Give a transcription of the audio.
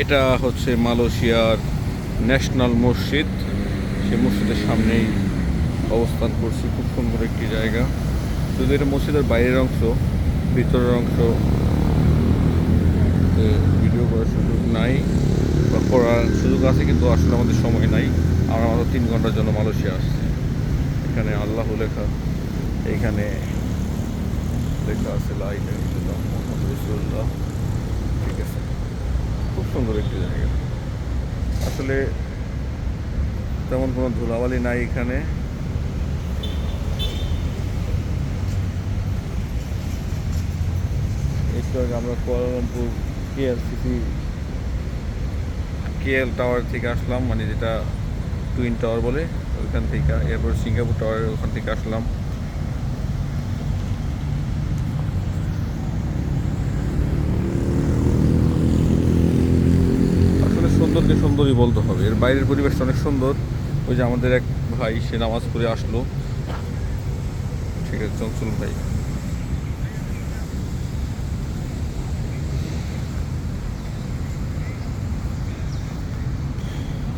এটা হচ্ছে মালয়েশিয়ার ন্যাশনাল মসজিদ। সে মসজিদের সামনেই অবস্থান করছি। খুব সুন্দর একটি জায়গা। যদি এটা মসজিদের বাইরের অংশ, ভিতরের অংশ ভিডিও করার সুযোগ নাই বা করার সুযোগ আছে, কিন্তু আসলে আমাদের সময় নাই। আমরা মাত্র 3 ঘন্টার জন্য মালয়েশিয়া আসছি। এখানে আল্লাহ লেখা, এইখানে লেখা আছে লা ইলাহা ইল্লাল্লাহ মুহাম্মাদুর রাসূলুল্লাহ। ঠিক আছে, খুব সুন্দর একটি জায়গা। আসলে তেমন কোনো ধুলাবালি নাই এখানে। একটু আগে আমরা কুয়ালালামপুর কেএল টাওয়ার থেকে আসলাম, মানে যেটা টুইন টাওয়ার বলে, ওইখান থেকে। এরপর সিঙ্গাপুর টাওয়ারের ওখান থেকে আসলাম। আসলে সুন্দরকে সুন্দরই বলতে হবে, এর বাইরের পরিবেশটা অনেক সুন্দর। ওই যে আমাদের এক ভাই, সে নামাজ পড়ে আসলো। ঠিক আছে, চঞ্চল ভাই।